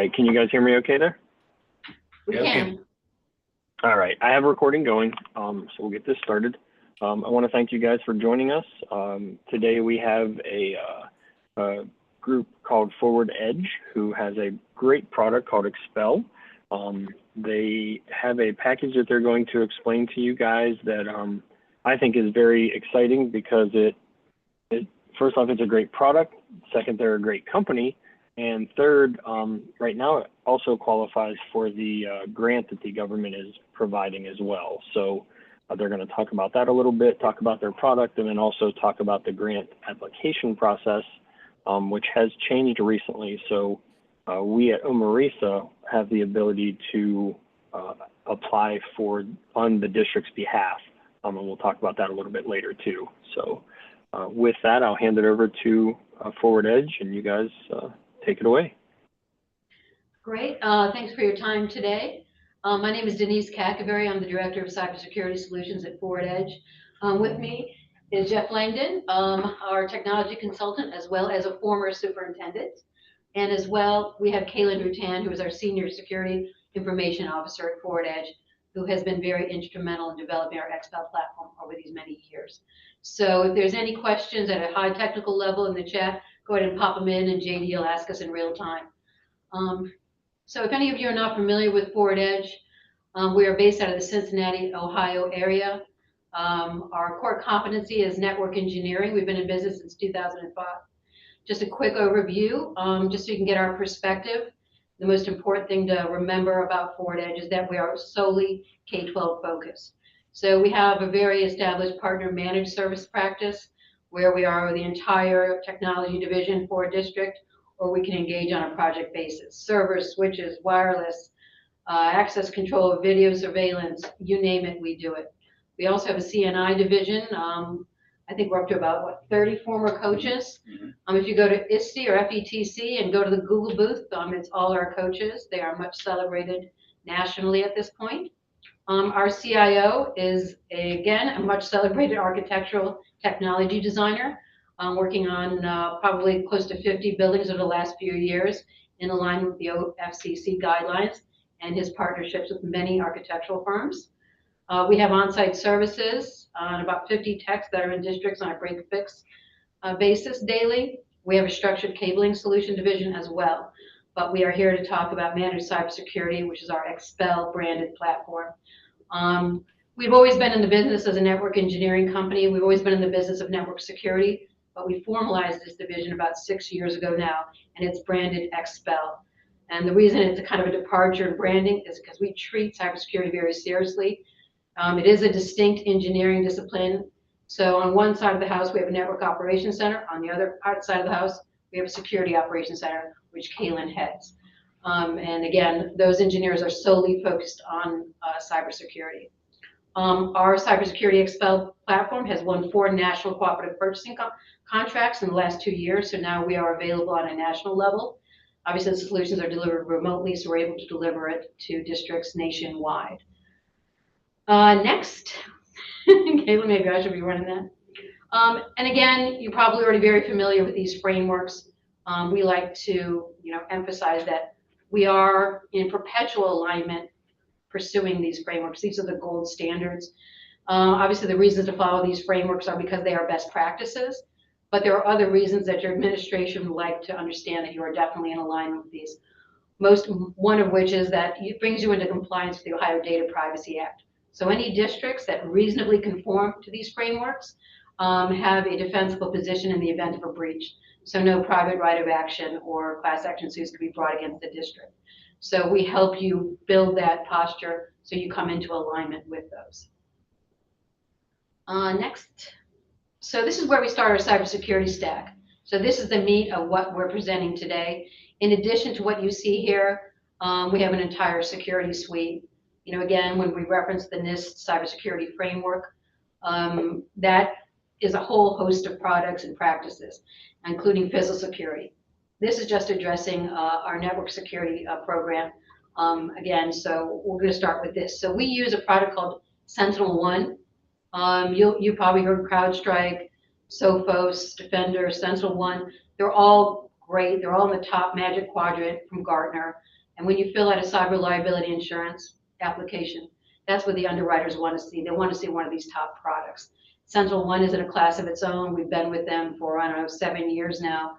right, can you guys hear me okay there? We can. All right, I have a recording going, so we'll get this started. I want to thank you guys for joining us. Today we have a group called Forward Edge who has a great product called Xpel. They have a package that they're going to explain to you guys that I think is very exciting because it first off, it's a great product. Second, they're a great company. And third, right now it also qualifies for the grant that the government is providing as well. So they're going to talk about that a little bit, talk about their product, and then also talk about the grant application process, which has changed recently. So we at OME-RESA have the ability to apply on the district's behalf. And we'll talk about that a little bit later too. So with that, I'll hand it over to Forward Edge, and you guys take it away. Great. Thanks for your time today. My name is Denise Caccaberry. I'm the Director of Cybersecurity Solutions at Forward Edge. With me is Jeff Langdon, our technology consultant, as well as a former superintendent. And as well, we have Kaylin Rutan, who is our Senior Security Information Officer at Forward Edge, who has been very instrumental in developing our Xpel platform over these many years. So if there's any questions at a high technical level in the chat, go ahead and pop them in, and JD will ask us in real time. So if any of you are not familiar with Forward Edge, we are based out of the Cincinnati, Ohio area. Our core competency is network engineering. We've been in business since 2005. Just a quick overview, just so you can get our perspective. The most important thing to remember about Forward Edge is that we are solely K-12 focused. So we have a very established partner managed service practice where we are the entire technology division for a district, or we can engage on a project basis. Servers, switches, wireless, access control, video surveillance, you name it, we do it. We also have a CNI division. I think we're up to about, 30 former coaches. If you go to ITC or FETC and go to the Google booth, it's all our coaches. They are much celebrated nationally at this point. Our CIO is, again, a much celebrated architectural technology designer, working on probably close to 50 buildings over the last few years in alignment with the FCC guidelines and his partnerships with many architectural firms. We have on-site services and about 50 techs that are in districts on a break-fix basis daily. We have a structured cabling solution division as well, but we are here to talk about managed cybersecurity, which is our Xpel branded platform. We've always been in the business as a network engineering company. We've always been in the business of network security, but we formalized this division about 6 years ago now, and it's branded Xpel. And the reason it's a kind of a departure in branding is because we treat cybersecurity very seriously. It is a distinct engineering discipline. So on one side of the house, we have a network operations center. On the other side of the house, we have a security operations center, which Kaylin heads. And again, those engineers are solely focused on cybersecurity. Our cybersecurity Xpel platform has won 4 national cooperative purchasing contracts in the last 2 years. So now we are available on a national level. Obviously, the solutions are delivered remotely, so we're able to deliver it to districts nationwide. Next, Kaylin, maybe I should be running that. And again, you're probably already very familiar with these frameworks. We like to, emphasize that we are in perpetual alignment pursuing these frameworks. These are the gold standards. Obviously, the reasons to follow these frameworks are because they are best practices, but there are other reasons that your administration would like to understand that you are definitely in alignment with these. One of which is that it brings you into compliance with the Ohio Data Privacy Act. So any districts that reasonably conform to these frameworks have a defensible position in the event of a breach. So no private right of action or class action suits can be brought against the district. So we help you build that posture so you come into alignment with those. Next. So this is where we start our cybersecurity stack. So this is the meat of what we're presenting today. In addition to what you see here, we have an entire security suite. Again, when we reference the NIST cybersecurity framework, that is a whole host of products and practices, including physical security. This is just addressing our network security program. Again, so we're going to start with this. So we use a product called SentinelOne. You probably heard CrowdStrike, Sophos, Defender, SentinelOne. They're all great. They're all in the top Magic Quadrant from Gartner. And when you fill out a cyber liability insurance application, that's what the underwriters want to see. They want to see one of these top products. Central One is in a class of its own. We've been with them for, I don't know, 7 years now.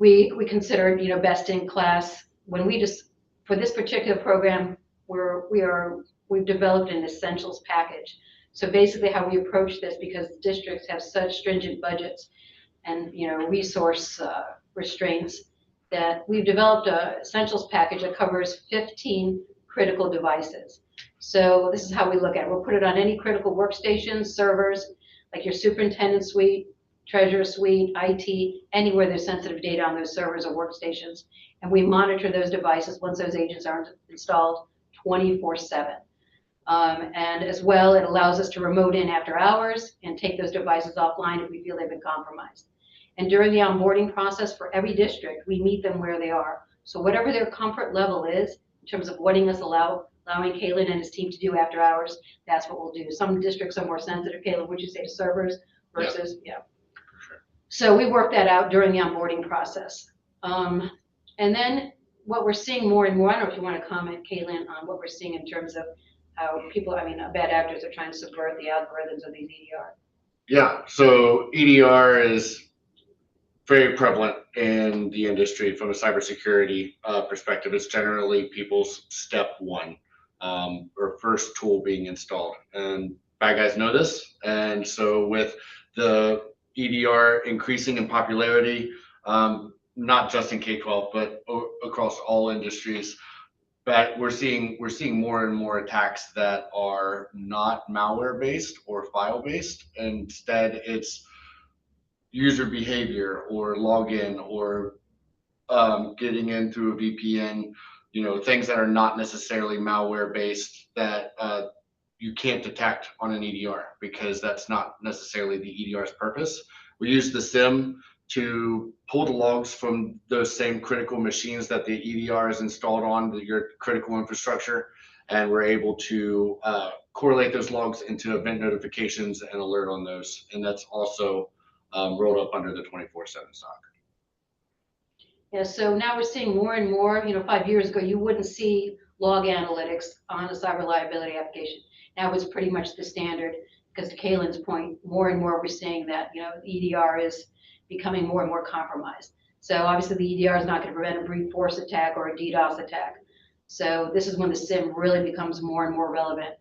We consider, best in class. When we just, for this particular program, we've developed an essentials package. So basically how we approach this, because districts have such stringent budgets and, resource restraints, that we've developed a essentials package that covers 15 critical devices. So this is how we look at it. We'll put it on any critical workstations, servers, like your superintendent suite, treasurer suite, IT, anywhere there's sensitive data on those servers or workstations. And we monitor those devices once those agents are installed 24/7. And as well, it allows us to remote in after hours and take those devices offline if we feel they've been compromised. And during the onboarding process for every district, we meet them where they are. So whatever their comfort level is in terms of allowing Kalen and his team to do after hours, that's what we'll do. Some districts are more sensitive. Kalen, would you say to servers versus, yeah. So we work that out during the onboarding process. And then what we're seeing more and more, I don't know if you want to comment, Kalen, on what we're seeing in terms of how bad actors are trying to subvert the algorithms of these EDR. Yeah, so EDR is very prevalent in the industry from a cybersecurity perspective. It's generally people's step one or first tool being installed. And bad guys know this. And so with the EDR increasing in popularity, not just in K-12, but across all industries, but we're seeing more and more attacks that are not malware based or file based. Instead, it's user behavior or login or getting in through a VPN, things that are not necessarily malware based that you can't detect on an EDR because that's not necessarily the EDR's purpose. We use the SIEM to pull the logs from those same critical machines that the EDR is installed on your critical infrastructure, and we're able to correlate those logs into event notifications and alert on those. And that's also rolled up under the 24/7 SOC. Yeah, so now we're seeing more and more, 5 years ago, you wouldn't see log analytics on a cyber liability application. Now it's pretty much the standard, because to Kalen's point, more and more we're seeing that, EDR is becoming more and more compromised. So obviously the EDR is not going to prevent a brute force attack or a DDoS attack. So this is when the SIEM really becomes more and more relevant.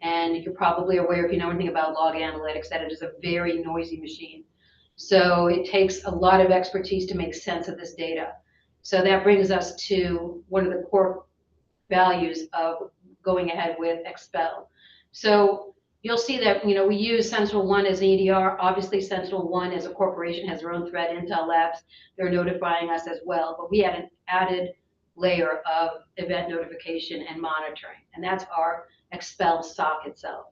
And you're probably aware, if you know anything about log analytics, that it is a very noisy machine. So it takes a lot of expertise to make sense of this data. So that brings us to one of the core values of going ahead with Xpel. So you'll see that, we use Sentinel One as an EDR. Obviously, Sentinel One as a corporation has their own threat intel labs. They're notifying us as well. But we had an added layer of event notification and monitoring, and that's our Xpel SOC itself.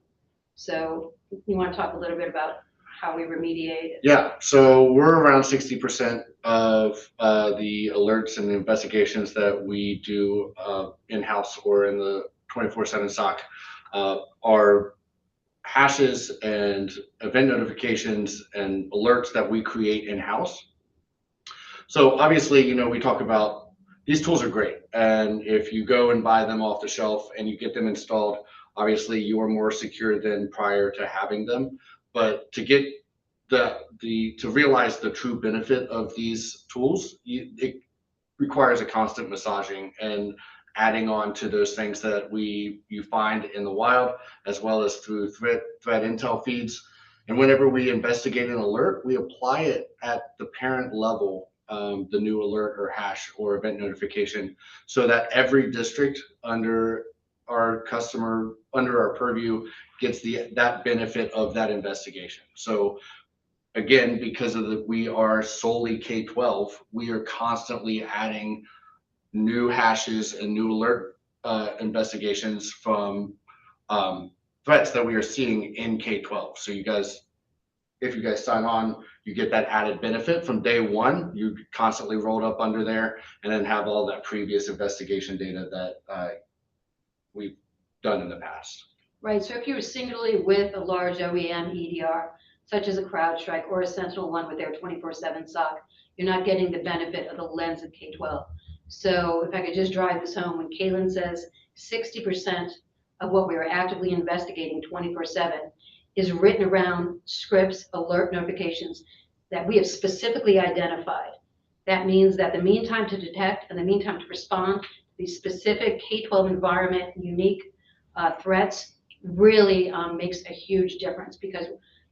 So you want to talk a little bit about how we remediate? Yeah, so we're around 60% of the alerts and the investigations that we do in-house or in the 24/7 SOC are hashes and event notifications and alerts that we create in-house. So obviously, we talk about these tools are great, and if you go and buy them off the shelf and you get them installed, obviously you are more secure than prior to having them. But to get to realize the true benefit of these tools, it requires a constant massaging and adding on to those things that you find in the wild, as well as through threat intel feeds. And whenever we investigate an alert, we apply it at the parent level, the new alert or hash or event notification, so that every district under our purview gets that benefit of that investigation. So again, because we are solely K-12, we are constantly adding new hashes and new alert investigations from threats that we are seeing in K-12. So if you guys sign on, you get that added benefit from day one. You constantly rolled up under there and then have all that previous investigation data that we've done in the past. Right, so if you were singularly with a large OEM EDR, such as a CrowdStrike or a SentinelOne with their 24/7 SOC, you're not getting the benefit of the lens of K-12. So if I could just drive this home, when Kaylin says 60% of what we are actively investigating 24/7 is written around scripts, alert notifications that we have specifically identified. That means that the mean time to detect and the mean time to respond to these specific K-12 environment unique threats really makes a huge difference, because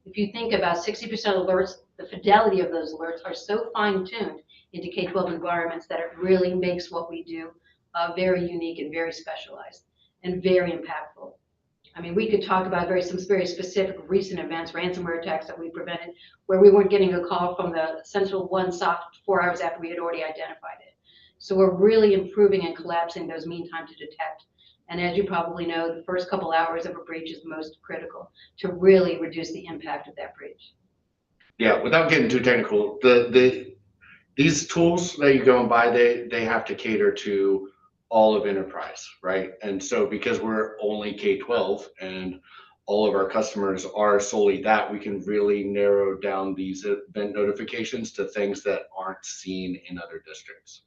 if you think about 60% alerts, the fidelity of those alerts are so fine-tuned into K-12 environments that it really makes what we do very unique and very specialized and very impactful. I mean, we could talk about some very specific recent events, ransomware attacks that we prevented, where we weren't getting a call from the SentinelOne SOC 4 hours after we had already identified it. So we're really improving and collapsing those mean time to detect. And as you probably know, the first couple hours of a breach is most critical to really reduce the impact of that breach. Yeah, without getting too technical, these tools that you go and buy, they have to cater to all of enterprise, right? And so because we're only K-12 and all of our customers are solely that, we can really narrow down these event notifications to things that aren't seen in other districts.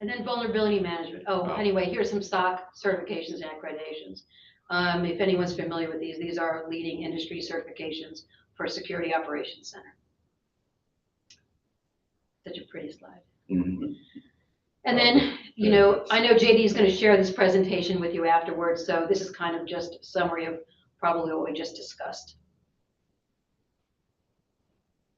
And then vulnerability management. Anyway, here's some SOC certifications and accreditations. If anyone's familiar with these are leading industry certifications for Security Operations Center. Such a pretty slide. Mm-hmm. And then, you know, I know JD is going to share this presentation with you afterwards, so this is kind of just a summary of probably what we just discussed.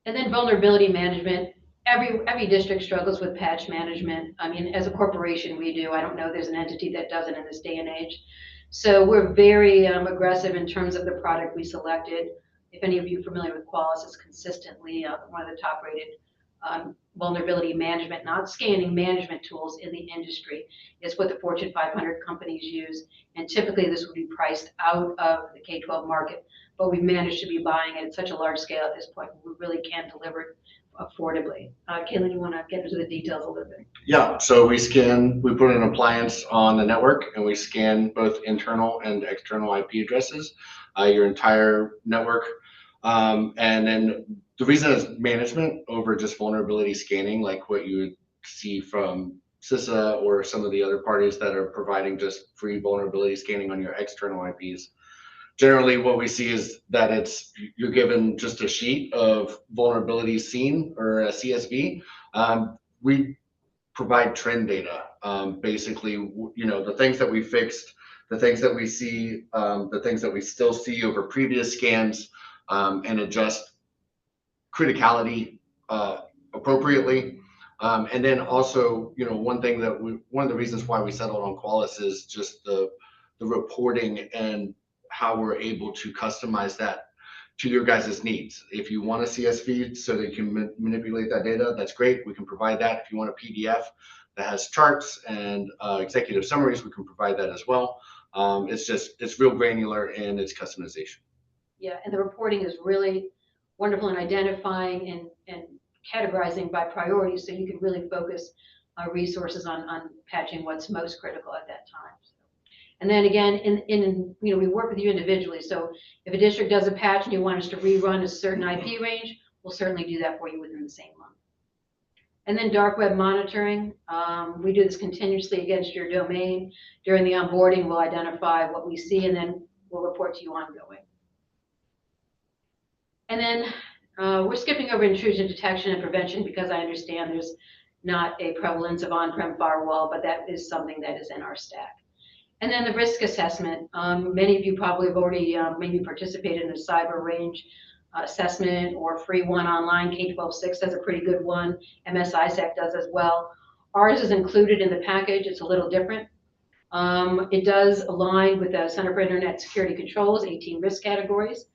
And then vulnerability management. Every district struggles with patch management. I mean, as a corporation, we do. I don't know there's an entity that doesn't in this day and age. So we're very aggressive in terms of the product we selected. If any of you are familiar with Qualys, it's consistently one of the top rated vulnerability management, not scanning, management tools in the industry. It's what the Fortune 500 companies use. And typically this would be priced out of the K-12 market, but we've managed to be buying it at such a large scale at this point. We really can deliver it affordably. Kaylin, you want to get into the details a little bit? Yeah, so we put an appliance on the network and we scan both internal and external IP addresses, your entire network. And then the reason is management over just vulnerability scanning, like what you would see from CISA or some of the other parties that are providing just free vulnerability scanning on your external IPs. Generally, what we see is that you're given just a sheet of vulnerabilities seen or a CSV. We provide trend data, basically, you know, the things that we fixed, the things that we see, the things that we still see over previous scans, and adjust criticality appropriately. And then also, you know, one of the reasons why we settled on Qualys is just the reporting and how we're able to customize that to your guys' needs. If you want a CSV so that you can manipulate that data, that's great. We can provide that. If you want a PDF that has charts and executive summaries, we can provide that as well. It's real granular in its customization. Yeah, and the reporting is really wonderful in identifying and categorizing by priority, so you can really focus resources on patching what's most critical at that time. And then again, you know, we work with you individually. So if a district does a patch and you want us to rerun a certain IP range, we'll certainly do that for you within the same month. And then dark web monitoring. We do this continuously against your domain. During the onboarding, we'll identify what we see and then we'll report to you ongoing. And then we're skipping over intrusion detection and prevention because I understand there's not a prevalence of on-prem firewall, but that is something that is in our stack. And then the risk assessment. Many of you probably have already maybe participated in a cyber range assessment or free one online. K-12-6 does a pretty good one. MS-ISAC does as well. Ours is included in the package. It's a little different. It does align with the Center for Internet Security Control's 18 risk categories.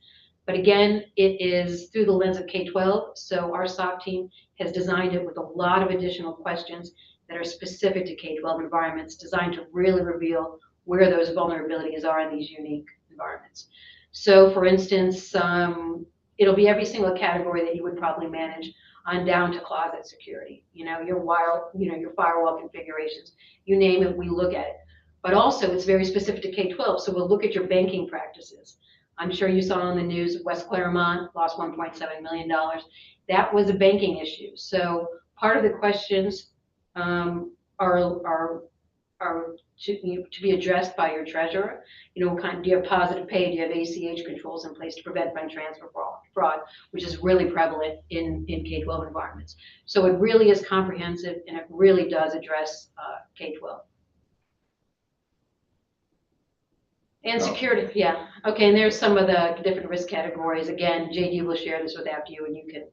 But again, it is through the lens of K-12. So our SOC team has designed it with a lot of additional questions that are specific to K-12 environments, designed to really reveal where those vulnerabilities are in these unique environments. So for instance, it'll be every single category that you would probably manage on down to closet security, you know, your firewall configurations, you name it, we look at it. But also it's very specific to K-12. So we'll look at your banking practices. I'm sure you saw on the news, West Claremont lost $1.7 million. That was a banking issue. So part of the questions are to be addressed by your treasurer. You know, do you have positive pay? Do you have ACH controls in place to prevent fund transfer fraud, which is really prevalent in K-12 environments. So it really is comprehensive, and it really does address K-12. And security, yeah. Okay, and there's some of the different risk categories. Again, JD will share this with after you, and you can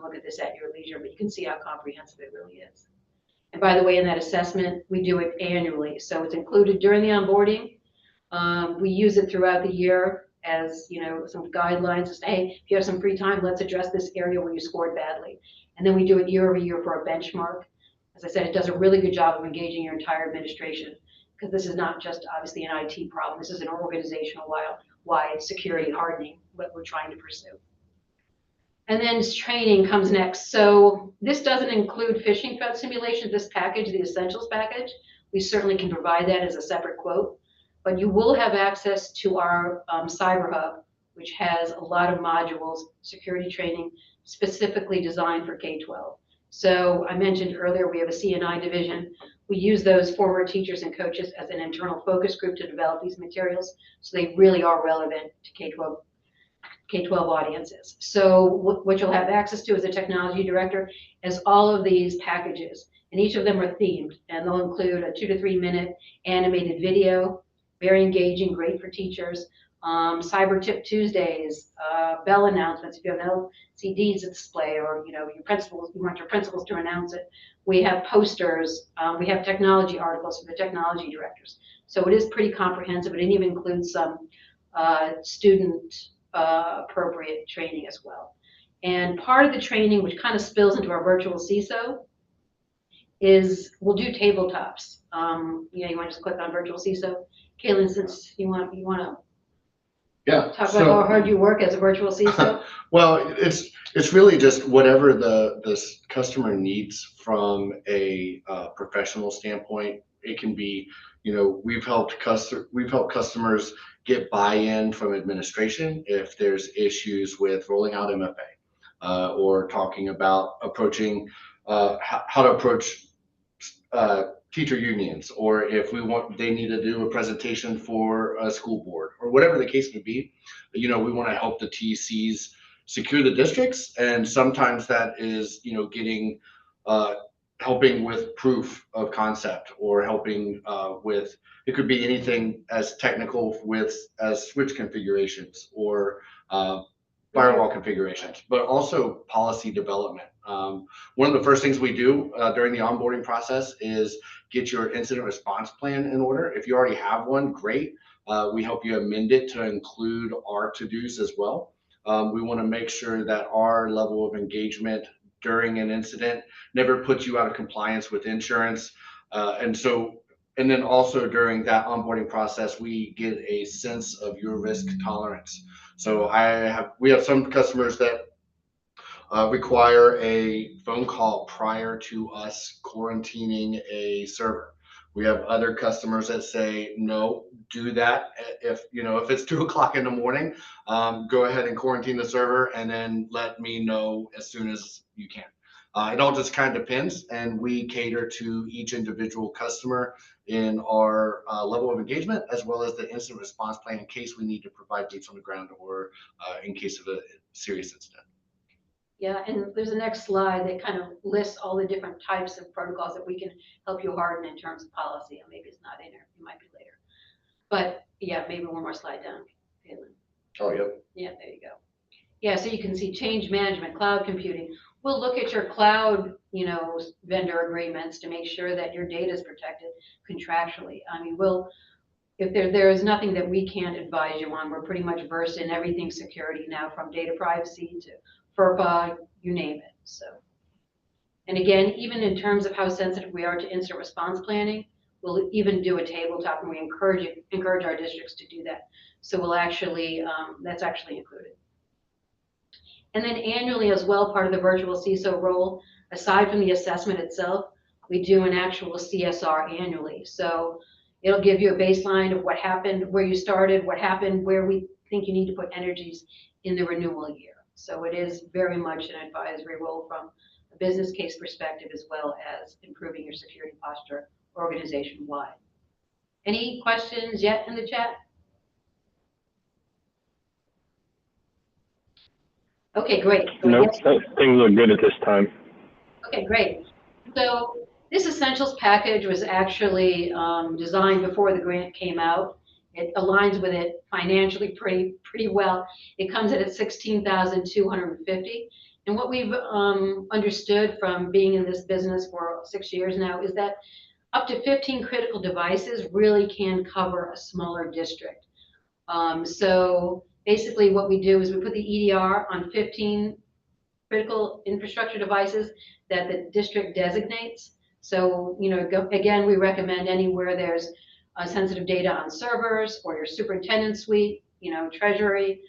look at this at your leisure, but you can see how comprehensive it really is. And by the way, in that assessment, we do it annually. So it's included during the onboarding. We use it throughout the year as, you know, some guidelines to say, hey, if you have some free time, let's address this area where you scored badly. And then we do it year over year for a benchmark. As I said, it does a really good job of engaging your entire administration, because this is not just obviously an IT problem. This is an organizational wide security hardening, what we're trying to pursue. And then training comes next. So this doesn't include phishing threat simulation, this package, the essentials package. We certainly can provide that as a separate quote, but you will have access to our Cyber Hub, which has a lot of modules, security training specifically designed for K-12. So I mentioned earlier, we have a CNI division. We use those former teachers and coaches as an internal focus group to develop these materials. So they really are relevant to K-12 audiences. So what you'll have access to as a technology director is all of these packages, and each of them are themed, and they'll include a 2 to 3 minute animated video, very engaging, great for teachers. Cyber Tip Tuesdays, bell announcements. If you have an LCDs display, or you want your principals to announce it. We have posters. We have technology articles for the technology directors. So it is pretty comprehensive. It even includes some student appropriate training as well. And part of the training, which kind of spills into our virtual CISO, is we'll do tabletops. You want to just click on virtual CISO, Kaylin, since you want to talk about how hard you work as a virtual CISO. Well, it's really just whatever the customer needs from a professional standpoint. It can be, we've helped customers get buy-in from administration if there's issues with rolling out MFA, or talking about approaching how to approach teacher unions, or if they need to do a presentation for a school board, or whatever the case may be. We want to help the TCs secure the districts, and sometimes that is getting helping with proof of concept, or helping with, it could be anything as technical as switch configurations, or firewall configurations, but also policy development. One of the first things we do during the onboarding process is get your incident response plan in order. If you already have one, great. We help you amend it to include our to-dos as well. We want to make sure that our level of engagement during an incident never puts you out of compliance with insurance. And then also during that onboarding process, we get a sense of your risk tolerance. So we have some customers that require a phone call prior to us quarantining a server. We have other customers that say, no, do that. If it's 2 o'clock in the morning, go ahead and quarantine the server, and then let me know as soon as you can. It all just kind of depends, and we cater to each individual customer in our level of engagement, as well as the incident response plan in case we need to provide boots on the ground, or in case of a serious incident. Yeah, and there's a next slide that kind of lists all the different types of protocols that we can help you harden in terms of policy. And maybe it's not in there, it might be later. But yeah, maybe one more slide down, Caitlin. Oh, yep. Yeah, there you go. Yeah, so you can see change management, cloud computing. We'll look at your cloud, vendor agreements to make sure that your data is protected contractually. I mean, if there is nothing that we can't advise you on. We're pretty much versed in everything security now, from data privacy to FERPA, you name it. So, and again, even in terms of how sensitive we are to incident response planning, we'll even do a tabletop, and we encourage our districts to do that. So we'll actually, that's actually included. And then annually as well, part of the virtual CISO role, aside from the assessment itself, we do an actual CSR annually. So it'll give you a baseline of what happened, where you started, what happened, where we think you need to put energies in the renewal year. So it is very much an advisory role from a business case perspective, as well as improving your security posture organization-wide. Any questions yet in the chat? Okay, great. So Nope, things look good at this time. Okay, great. So this essentials package was actually designed before the grant came out. It aligns with it financially pretty well. It comes in at $16,250. And what we've understood from being in this business for 6 years now is that up to 15 critical devices really can cover a smaller district. So basically what we do is we put the EDR on 15 critical infrastructure devices that the district designates. So, again, we recommend anywhere there's sensitive data on servers or your superintendent suite, treasury,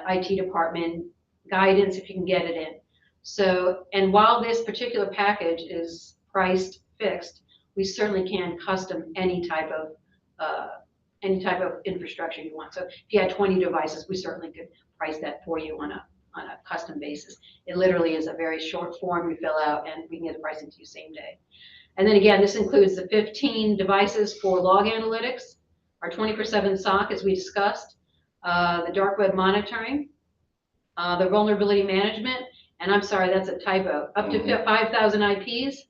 IT department, guidance, if you can get it in. So, and while this particular package is priced fixed, we certainly can custom any type of infrastructure you want. So if you had 20 devices, we certainly could price that for you on a custom basis. It literally is a very short form you fill out, and we can get the pricing to you same day. And then again, this includes the 15 devices for log analytics, our 24/7 SOC, as we discussed, the dark web monitoring, the vulnerability management, and I'm sorry, that's a typo, up to 5,000 IPs,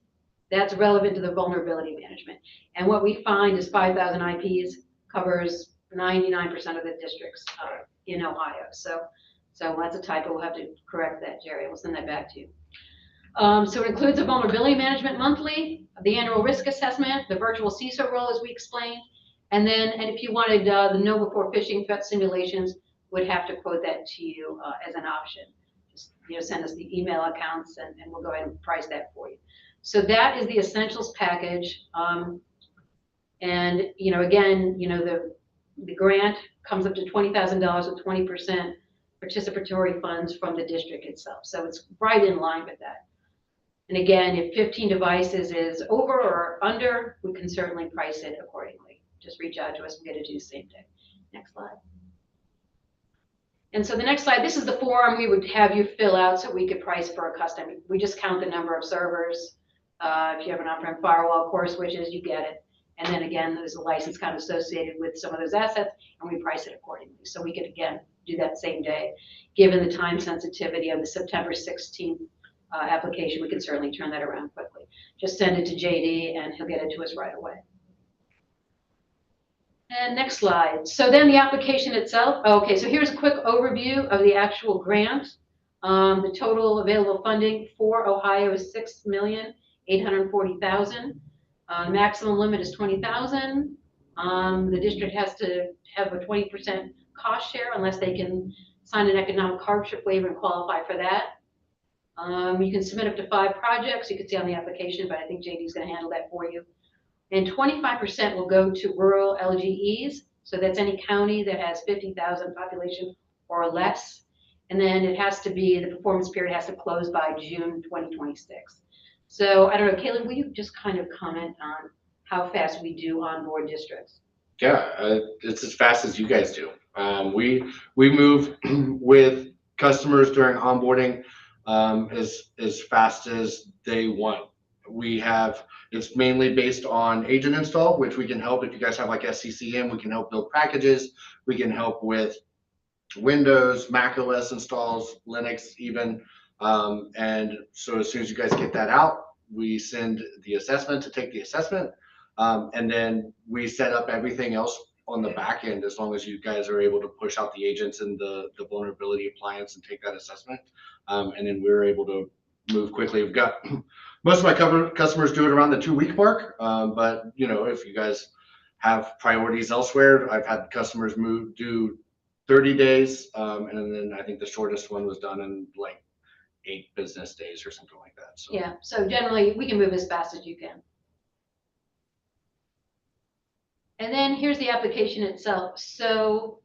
that's relevant to the vulnerability management. And what we find is 5,000 IPs covers 99% of the districts in Ohio. So that's a typo. We'll have to correct that, Jerry. We'll send that back to you. So it includes a vulnerability management monthly, the annual risk assessment, the virtual CISO role, as we explained, and if you wanted the know before phishing threat simulations, would have to quote that to you as an option. Just send us the email accounts, and we'll go ahead and price that for you. So that is the essentials package. And again, the grant comes up to $20,000 with 20% participatory funds from the district itself. So it's right in line with that. And again, if 15 devices is over or under, we can certainly price it accordingly. Just reach out to us and get it to you the same day. Next slide. And so the next slide, this is the form we would have you fill out so we could price for a custom. We just count the number of servers. If you have an on-prem firewall, core switches, you get it. And then again, there's a license count associated with some of those assets, and we price it accordingly. So we could, again, do that same day. Given the time sensitivity of the September 16th application, we can certainly turn that around quickly. Just send it to JD, and he'll get it to us right away. And next slide. So then the application itself. Okay, so here's a quick overview of the actual grant. The total available funding for Ohio is $6,840,000. Maximum limit is $20,000. The district has to have a 20% cost share unless they can sign an economic hardship waiver and qualify for that. You can submit up to 5 projects. You can see on the application, but I think JD is going to handle that for you. And 25% will go to rural LGEs. So that's any county that has 50,000 population or less. And then it has to be, the performance period has to close by June 2026. So I don't know, Caleb, will you just kind of comment on how fast we do onboard districts? Yeah, it's as fast as you guys do. We move with customers during onboarding as fast as they want. It's mainly based on agent install, which we can help. If you guys have like SCCM, we can help build packages. We can help with Windows, Mac OS installs, Linux even. And so as soon as you guys get that out, we send the assessment to take the assessment. And then we set up everything else on the back end as long as you guys are able to push out the agents and the vulnerability appliance and take that assessment. And then we're able to move quickly. We've got most of my customers do it around the 2-week mark. But if you guys have priorities elsewhere, I've had customers do 30 days. And then I think the shortest one was done in like 8 business days or something like that. So. Yeah, so generally we can move as fast as you can. And then here's the application itself. So,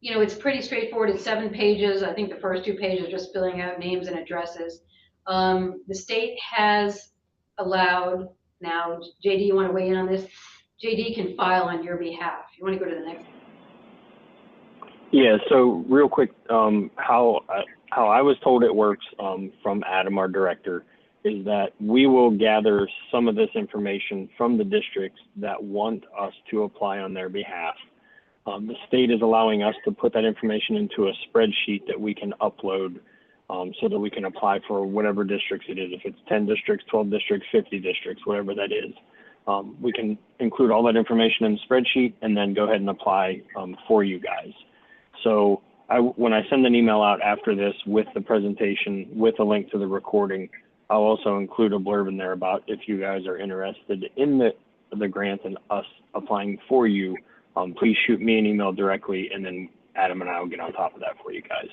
it's pretty straightforward. It's 7 pages. I think the first 2 pages are just filling out names and addresses. The state has allowed, now, JD, you want to weigh in on this? JD can file on your behalf. You want to go to the next? Yeah, so real quick, how I was told it works from Adam, our director, is that we will gather some of this information from the districts that want us to apply on their behalf. The state is allowing us to put that information into a spreadsheet that we can upload so that we can apply for whatever districts it is. If it's 10 districts, 12 districts, 50 districts, whatever that is. We can include all that information in the spreadsheet and then go ahead and apply for you guys. So when I send an email out after this with the presentation, with a link to the recording, I'll also include a blurb in there about if you guys are interested in the grant and us applying for you, please shoot me an email directly, and then Adam and I will get on top of that for you guys.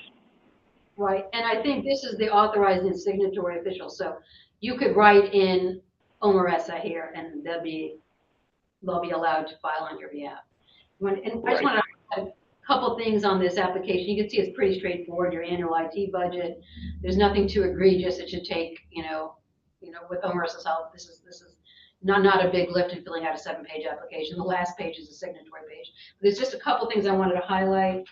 Right, and I think this is the authorized and signatory official, so you could write in OME-RESA here, and they'll be allowed to file on your behalf. And I just want to add a couple things on this application. You can see it's pretty straightforward. Your annual IT budget. There's nothing too egregious. It should take, with OME-RESA's help. This is not a big lift in filling out a 7-page application. The last page is a signatory page. There's just a couple things I wanted to highlight.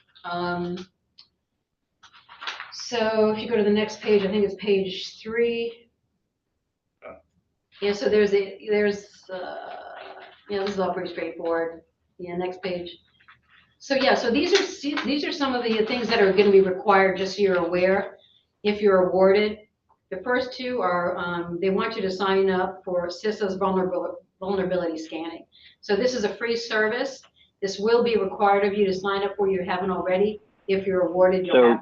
So if you go to the next page, I think it's page 3. Yeah, so this is all pretty straightforward. Yeah, next page. So yeah, so these are some of the things that are going to be required, just so you're aware, if you're awarded. The first two are, they want you to sign up for CISO's vulnerability scanning. So this is a free service. This will be required of you to sign up for. You haven't already. If you're awarded, you'll have.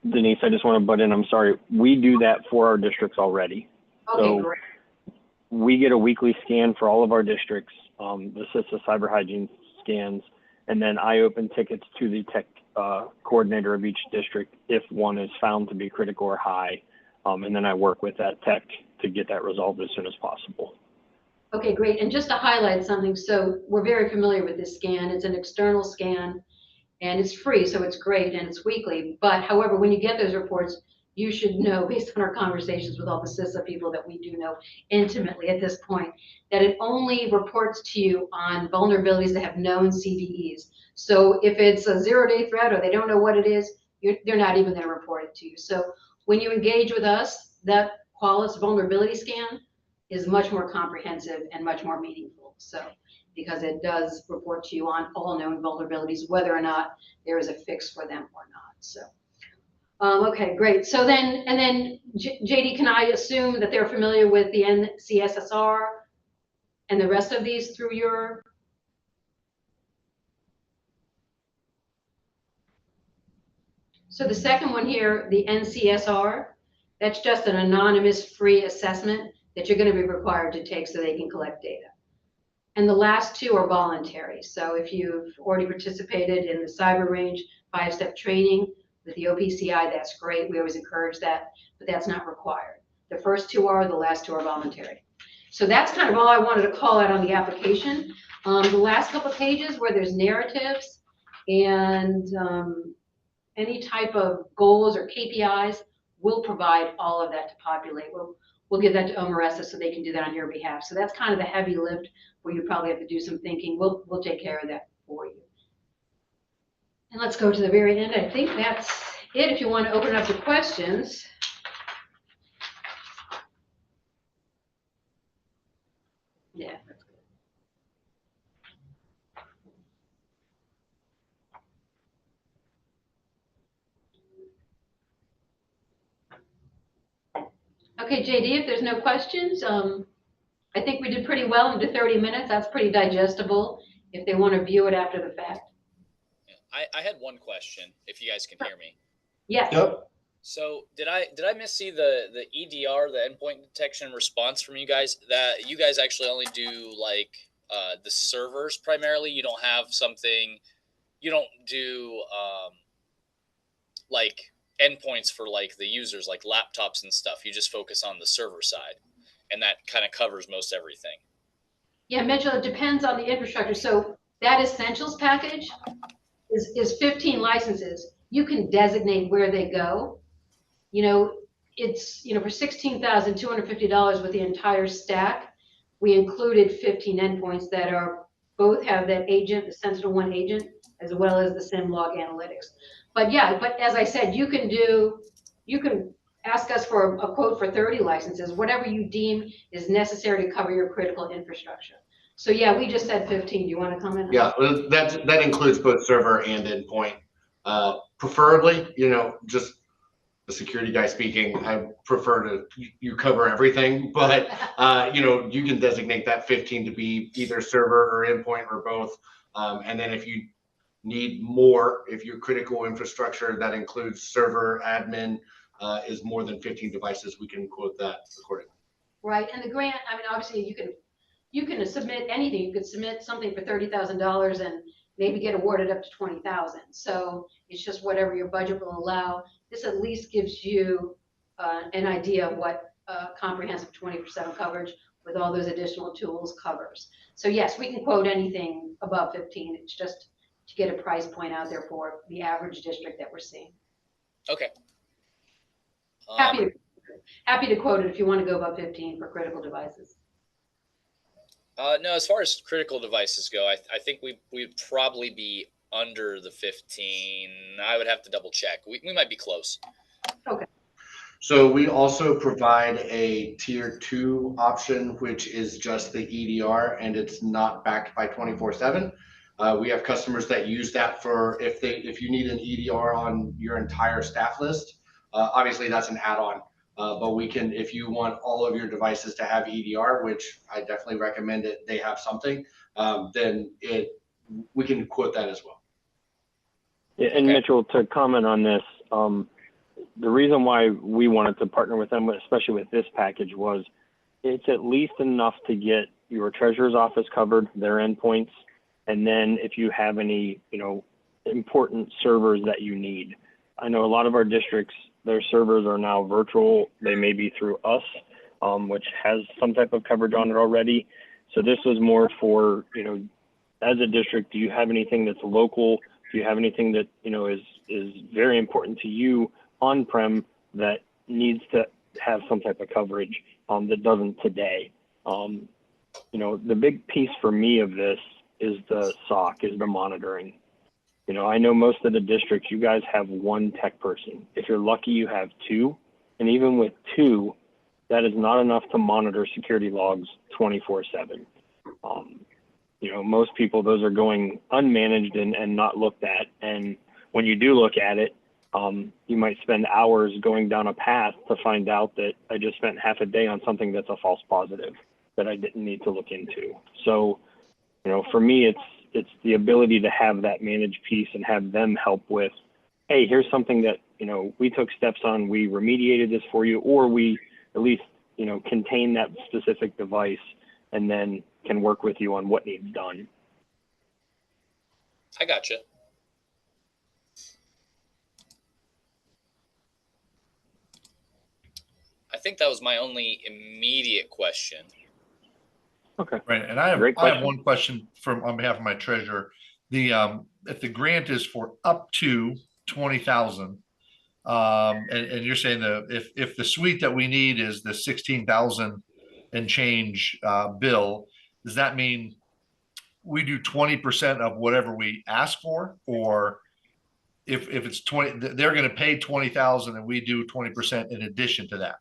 Denise, I just want to butt in. I'm sorry. We do that for our districts already. Okay, so great. We get a weekly scan for all of our districts, the CISA cyber hygiene scans, and then I open tickets to the tech coordinator of each district if one is found to be critical or high, and then I work with that tech to get that resolved as soon as possible. Okay, great. And just to highlight something, so we're very familiar with this scan. It's an external scan, and it's free, so it's great, and it's weekly. But however, when you get those reports, you should know, based on our conversations with all the CISA people that we do know intimately at this point, that it only reports to you on vulnerabilities that have known CVEs. So if it's a 0-day threat or they don't know what it is, they're not even going to report it to you. So when you engage with us, that Qualys vulnerability scan is much more comprehensive and much more meaningful. So because it does report to you on all known vulnerabilities, whether or not there is a fix for them or not. So, okay, great. So then, and then JD, can I assume that they're familiar with the NCSSR and the rest of these through your? So the second one here, the NCSR, that's just an anonymous free assessment that you're going to be required to take so they can collect data. And the last two are voluntary. So if you've already participated in the cyber range 5-step training with the OPCI, that's great. We always encourage that, but that's not required. The first two are, the last two are voluntary. So that's kind of all I wanted to call out on the application. The last couple of pages where there's narratives and any type of goals or KPIs, we'll provide all of that to populate. We'll give that to OME-RESA so they can do that on your behalf. So that's kind of the heavy lift where you probably have to do some thinking. We'll take care of that for you. And let's go to the very end. I think that's it. If you want to open it up to questions. Yeah, that's good. Okay, JD, if there's no questions, I think we did pretty well into 30 minutes. That's pretty digestible if they want to view it after the fact. I had one question, if you guys can hear me. Yes. Yep. So did I missee the EDR, the endpoint detection and response from you guys? That you guys actually only do like the servers primarily? You don't have something, you don't do like endpoints for like the users, like laptops and stuff. You just focus on the server side, and that kind of covers most everything. Yeah, Mitchell, it depends on the infrastructure. So that essentials package is 15 licenses. You can designate where they go. You know, it's, for $16,250 with the entire stack, we included 15 endpoints that are both have that agent, the Sentinel-1 agent as well as the SIEM log analytics. But yeah, but as I said, you can ask us for a quote for 30 licenses, whatever you deem is necessary to cover your critical infrastructure. So yeah, we just said 15. Do you want to comment on Yeah, well, that includes both server and endpoint. Preferably, just the security guy speaking, I prefer to you cover everything, but you can designate that 15 to be either server or endpoint or both. And then if you need more, if your critical infrastructure that includes server admin is more than 15 devices, we can quote that accordingly. Right, and the grant, I mean, obviously you can submit anything. You could submit something for $30,000 and maybe get awarded up to 20,000. So it's just whatever your budget will allow. This at least gives you an idea of what comprehensive 20% coverage with all those additional tools covers. So yes, we can quote anything above 15. It's just to get a price point out there for the average district that we're seeing. Okay. Happy to quote it if you want to go above 15 for critical devices. No, as far as critical devices go, I think we'd probably be under the 15. I would have to double check. We might be close. Okay. So we also provide a tier 2 option, which is just the EDR, and it's not backed by 24/7. We have customers that use that for if you need an EDR on your entire staff list. Obviously, that's an add-on. But we can, if you want all of your devices to have EDR, which I definitely recommend it, they have something, then we can quote that as well. Yeah, and Okay. Mitchell, to comment on this, the reason why we wanted to partner with them, especially with this package, was it's at least enough to get your treasurer's office covered, their endpoints, and then if you have any, important servers that you need. I know a lot of our districts, their servers are now virtual. They may be through us, which has some type of coverage on it already. So this was more for, as a district, do you have anything that's local? Do you have anything that, is very important to you on-prem that needs to have some type of coverage that doesn't today? The big piece for me of this is the SOC, is the monitoring. I know most of the districts, you guys have one tech person. If you're lucky, you have two. And even with two, that is not enough to monitor security logs 24/7. Most people, those are going unmanaged and not looked at. And when you do look at it, you might spend hours going down a path to find out that I just spent half a day on something that's a false positive that I didn't need to look into. So, for me, it's the ability to have that managed piece and have them help with, hey, here's something that, we took steps on, we remediated this for you, or we at least, contain that specific device and then can work with you on what needs done. I gotcha. I think that was my only immediate question. Okay. Right, and I have one question on behalf of my treasurer. If the grant is for up to 20,000, and you're saying if the suite that we need is the 16,000 and change bill, does that mean we do 20% of whatever we ask for, or if it's 20, they're going to pay 20,000 and we do 20% in addition to that?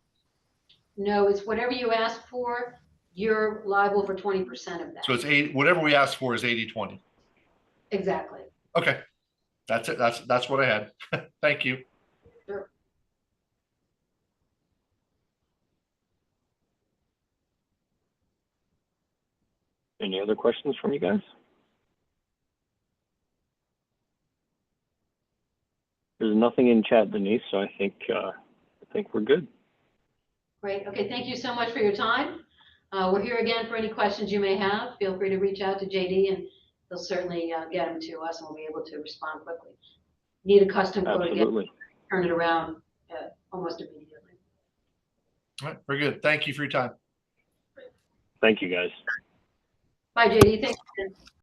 No, it's whatever you ask for, you're liable for 20% of that. So it's 80, whatever we ask for is 80/20. Exactly. Okay, that's it. That's what I had. Thank you. Sure. Any other questions from you guys? There's nothing in chat, Denise, so I think we're good. Great. Okay, thank you so much for your time. We're here again for any questions you may have. Feel free to reach out to JD and he'll certainly get them to us and we'll be able to respond quickly. Need a custom quote Absolutely. again, turn it around almost immediately. All right, very good. Thank you for your time. Thank you, guys. Bye, JD. Thanks.